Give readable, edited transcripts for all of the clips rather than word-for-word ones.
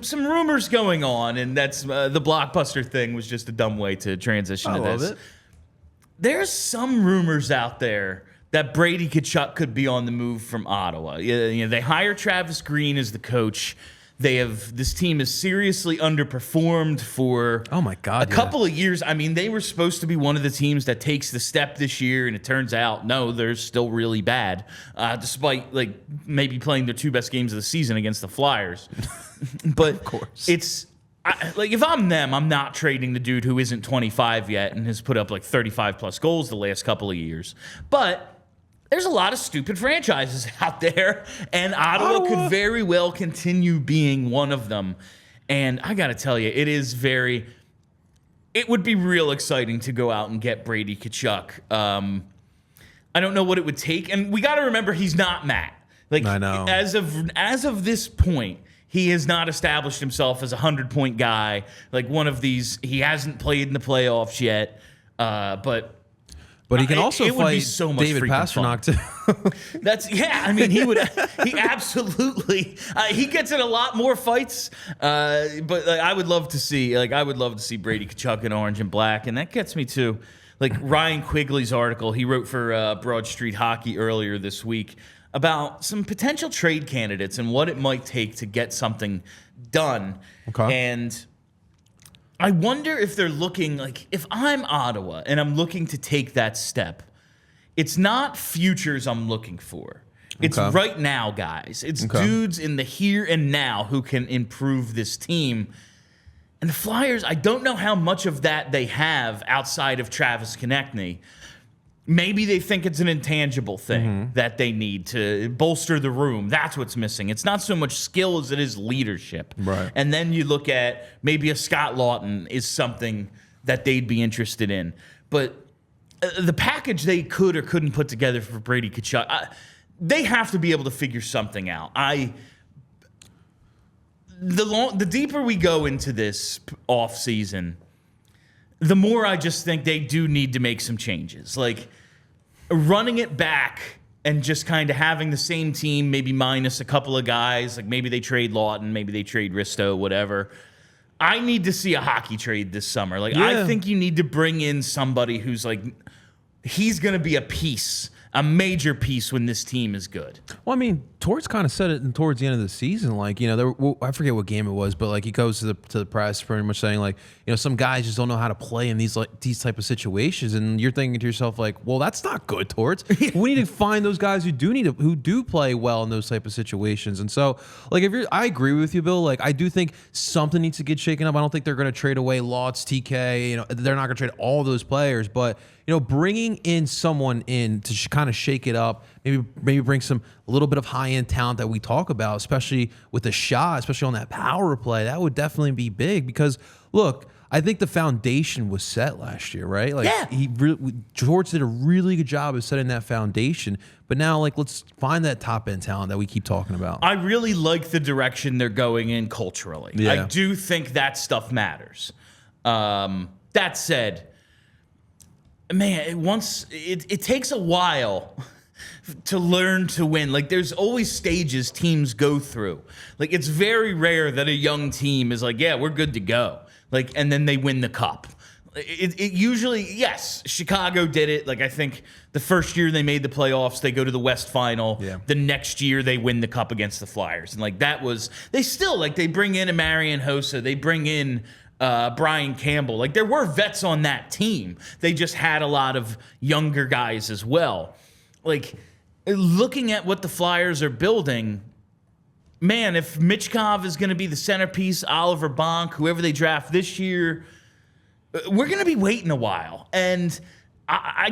some rumors going on, and that's the blockbuster thing was just a dumb way to transition to this. There's some rumors out there that Brady Tkachuk could be on the move from Ottawa. You know, they hire Travis Green as the coach. This team has seriously underperformed for a couple of years. I mean, they were supposed to be one of the teams that takes the step this year, and it turns out, no, they're still really bad, despite like maybe playing their 2 best games of the season against the Flyers. But of course. Like if I'm them, I'm not trading the dude who isn't 25 yet and has put up like 35+ goals the last couple of years. But there's a lot of stupid franchises out there, and Ottawa could very well continue being one of them. And I got to tell you, it would be real exciting to go out and get Brady Tkachuk. I don't know what it would take, and we got to remember he's not Matt. Like, I know. As of this point, he has not established himself as a 100-point guy. Like one of these, he hasn't played in the playoffs yet, but he can also fight so much David Pastrnak too. I mean, he absolutely, he gets in a lot more fights. But like, I would love to see Brady Tkachuk in orange and black, and that gets me to like Ryan Quigley's article he wrote for Broad Street Hockey earlier this week about some potential trade candidates and what it might take to get something done. Okay. And I wonder if they're looking, like, if I'm Ottawa and I'm looking to take that step, it's not futures I'm looking for. It's right now, guys. It's dudes in the here and now who can improve this team. And the Flyers, I don't know how much of that they have outside of Travis Konechny. Maybe they think it's an intangible thing that they need to bolster the room. That's what's missing. It's not so much skill as it is leadership. Right. And then you look at maybe a Scott Lawton is something that they'd be interested in. But the package they could or couldn't put together for Brady Tkachuk, they have to be able to figure something out. The deeper we go into this offseason, the more I just think they do need to make some changes. Like running it back and just kind of having the same team, maybe minus a couple of guys. Like maybe they trade Lawton, maybe they trade Risto, whatever. I need to see a hockey trade this summer. Like I think you need to bring in somebody who's like, he's going to be a major piece when this team is good. Well, I mean, Torts kind of said it towards the end of the season. Like, you know, I forget what game it was, but like he goes to the press pretty much saying like, you know, some guys just don't know how to play in these type of situations, and you're thinking to yourself like, well, that's not good, Torts. We need to find those guys who do play well in those type of situations. And so, like, I agree with you, Bill. Like, I do think something needs to get shaken up. I don't think they're going to trade away Lotz, TK. You know, they're not going to trade all those players, but you know, bringing in someone in to kind of shake it up, maybe bring a little bit of high-end talent that we talk about, especially with the shot, especially on that power play, that would definitely be big because, look, I think the foundation was set last year, right? Like, George did a really good job of setting that foundation, but now, like, let's find that top-end talent that we keep talking about. I really like the direction they're going in culturally. Yeah. I do think that stuff matters. That said, man, it takes a while to learn to win. Like, there's always stages teams go through. Like, it's very rare that a young team is like, yeah, we're good to go. Like, and then they win the cup. It usually, yes, Chicago did it. Like, I think the first year they made the playoffs, they go to the West Final. Yeah. The next year they win the cup against the Flyers. And like, they bring in a Marian Hossa. They bring in Brian Campbell. Like, there were vets on that team. They just had a lot of younger guys as well. Like, looking at what the Flyers are building, man, if Michkov is going to be the centerpiece, Oliver Bonk, whoever they draft this year, we're going to be waiting a while. And I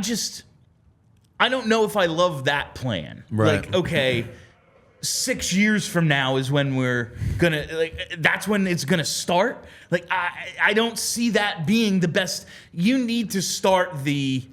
don't know if I love that plan. Right. Like, okay, 6 years from now is when we're gonna, like, that's when it's gonna start. Like, I don't see that being the best. You need to start the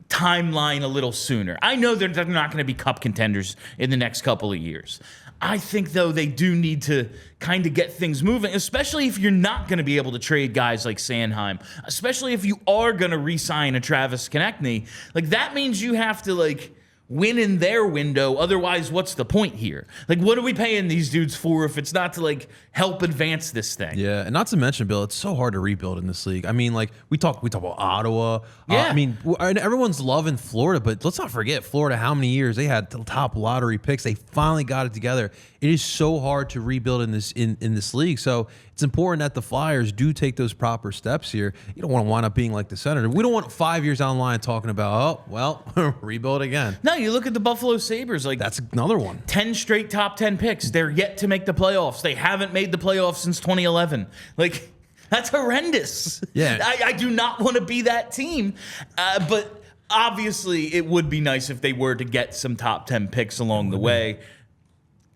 timeline a little sooner. I know they're not going to be cup contenders in the next couple of years. I think, though, they do need to kind of get things moving, especially if you're not going to be able to trade guys like Sanheim, especially if you are going to re-sign a Travis Konechny. Like, that means you have to, like, win in their window. Otherwise, what's the point here? Like, what are we paying these dudes for if it's not to like help advance this thing? Yeah, and not to mention, Bill, it's so hard to rebuild in this league. I mean, like we talk about Ottawa. Yeah. I mean, and everyone's loving Florida, but let's not forget Florida. How many years they had the top lottery picks? They finally got it together. It is so hard to rebuild in this league. So it's important that the Flyers do take those proper steps here. You don't want to wind up being like the Senators. We don't want 5 years down the line talking about, oh, well, rebuild again. No, you look at the Buffalo Sabres, like that's another one. 10 straight top 10 picks. They're yet to make the playoffs. They haven't made the playoffs since 2011. Like, that's horrendous. Yeah. I do not want to be that team. But obviously, it would be nice if they were to get some top 10 picks along the way.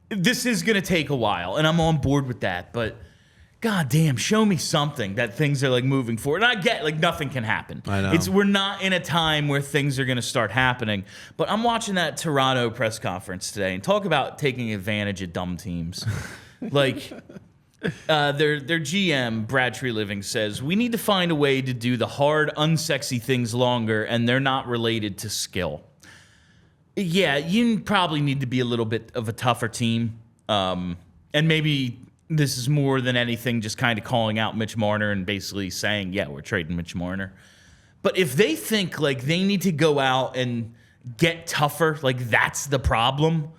This is going to take a while, and I'm on board with that. But God damn, show me something that things are like moving forward. And I get like nothing can happen. I know. We're not in a time where things are going to start happening. But I'm watching that Toronto press conference today and talk about taking advantage of dumb teams. Like their GM, Brad Treliving, says, we need to find a way to do the hard, unsexy things longer, and they're not related to skill. Yeah, you probably need to be a little bit of a tougher team. And maybe this is more than anything just kind of calling out Mitch Marner and basically saying, yeah, we're trading Mitch Marner. But if they think like they need to go out and get tougher, like that's the problem,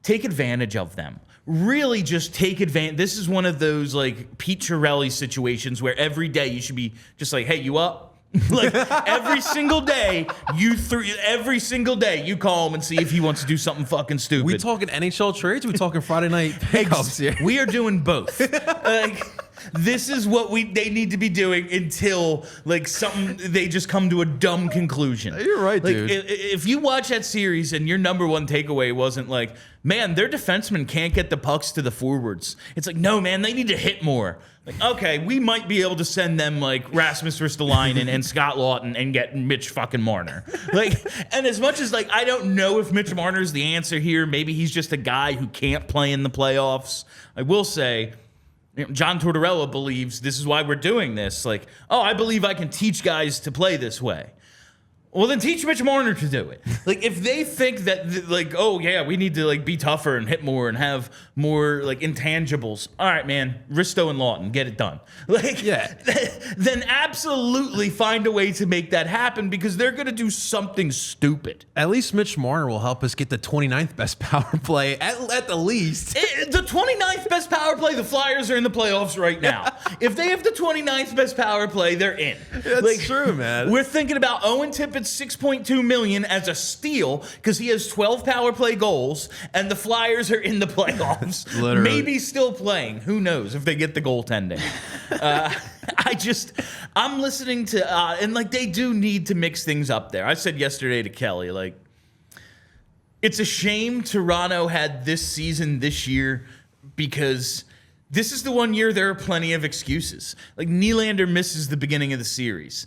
take advantage of them. Really just take advantage. This is one of those like Pete Chiarelli situations where every day you should be just like, hey, you up? Like every single day you call him and see if he wants to do something fucking stupid. We talking NHL trades? We talking Friday night pickups here? We are doing both. Like this is what they need to be doing until like they just come to a dumb conclusion. You're right, like, dude. If you watch that series and your number one takeaway wasn't like, man, their defensemen can't get the pucks to the forwards. It's like, no, man, they need to hit more. Like, okay, we might be able to send them like Rasmus Ristolainen and Scott Lawton and get Mitch fucking Marner. Like, and as much as like I don't know if Mitch Marner is the answer here, maybe he's just a guy who can't play in the playoffs. I will say, John Tortorella believes this is why we're doing this. Like, oh, I believe I can teach guys to play this way. Well, then teach Mitch Marner to do it. Like, if they think that, like, oh, yeah, we need to, like, be tougher and hit more and have more, like, intangibles. All right, man, Risto and Lawton, get it done. Like, yeah. Then absolutely find a way to make that happen because they're going to do something stupid. At least Mitch Marner will help us get the 29th best power play, at the least. The 29th best power play, the Flyers are in the playoffs right now. If they have the 29th best power play, they're in. That's true, man. We're thinking about Owen Tippett's $6.2 million as a steal because he has 12 power play goals, and the Flyers are in the playoffs. Literally. Maybe still playing. Who knows if they get the goaltending. I'm listening to, and like they do need to mix things up there. I said yesterday to Kelly, like, it's a shame Toronto had this season this year because this is the one year there are plenty of excuses. Like Nylander misses the beginning of the series.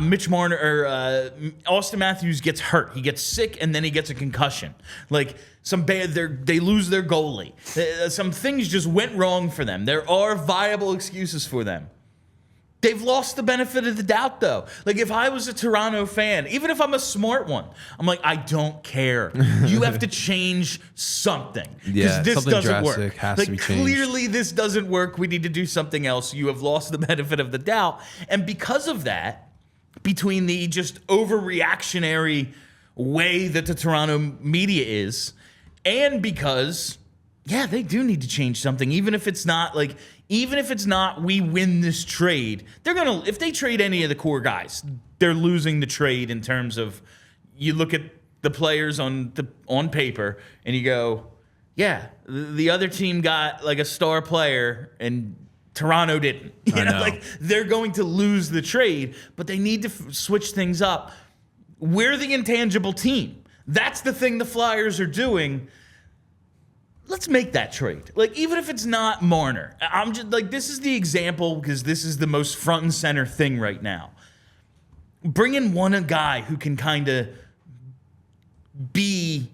Mitch Marner or Austin Matthews gets hurt. He gets sick and then he gets a concussion. Like they lose their goalie. Some things just went wrong for them. There are viable excuses for them. They've lost the benefit of the doubt, though. Like, if I was a Toronto fan, even if I'm a smart one, I'm like, I don't care. You have to change something. Yeah, this something doesn't drastic work. has to be changed. Clearly, this doesn't work. We need to do something else. You have lost the benefit of the doubt. And because of that, between the just overreactionary way that the Toronto media is, and because, yeah, they do need to change something, even if it's not we win this trade. If they trade any of the core guys, they're losing the trade in terms of, you look at the players on paper and you go, yeah, the other team got like a star player and Toronto didn't. You know, like they're going to lose the trade, but they need to switch things up. We're the intangible team. That's the thing the Flyers are doing. Let's make that trade. Like, even if it's not Marner, I'm just like, this is the example because this is the most front and center thing right now. Bring in a guy who can kind of be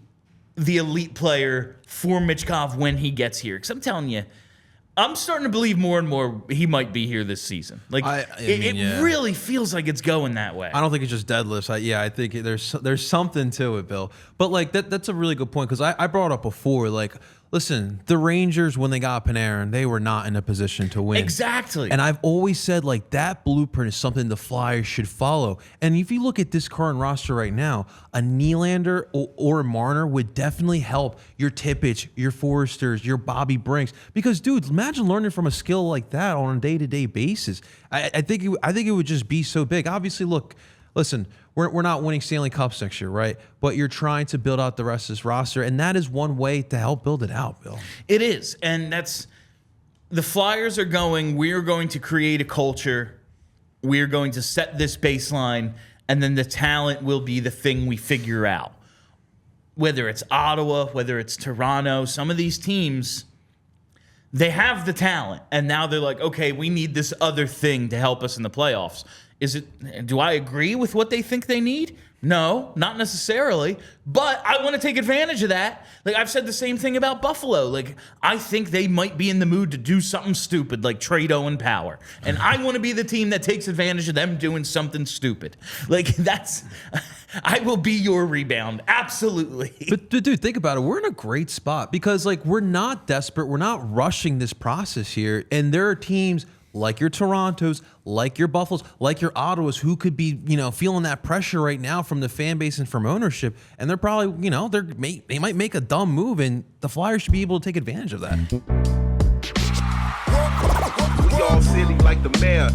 the elite player for Mitchkov when he gets here. Because I'm telling you, I'm starting to believe more and more he might be here this season. Like it really feels like it's going that way. I don't think it's just deadlifts. I think there's something to it, Bill. But like that's a really good point because I brought up before. Like, listen, the Rangers when they got Panarin, they were not in a position to win. Exactly. And I've always said like that blueprint is something the Flyers should follow. And if you look at this current roster right now, a Nylander or a Marner would definitely help your Tippett, your Forsters, your Bobby Brinks. Because, dude, imagine learning from a skill like that on a day-to-day basis. I think it would just be so big. Obviously, listen, we're not winning Stanley Cups next year, right? But you're trying to build out the rest of this roster, and that is one way to help build it out, Bill. It is, and that's the Flyers are going. We're going to create a culture. We're going to set this baseline, and then the talent will be the thing we figure out. Whether it's Ottawa, whether it's Toronto, some of these teams, they have the talent, and now they're like, okay, we need this other thing to help us in the playoffs. Do I agree with what they think they need? No, not necessarily, but I want to take advantage of that. Like, I've said the same thing about Buffalo. Like, I think they might be in the mood to do something stupid, like trade Owen Power. And I want to be the team that takes advantage of them doing something stupid. Like, I will be your rebound. Absolutely. But dude, think about it. We're in a great spot because, like, we're not desperate. We're not rushing this process here. And there are teams like your Torontos, like your Buffaloes, like your Ottawas, who could be, feeling that pressure right now from the fan base and from ownership, and they're probably, they might make a dumb move, and the Flyers should be able to take advantage of that. We all silly like the mayor.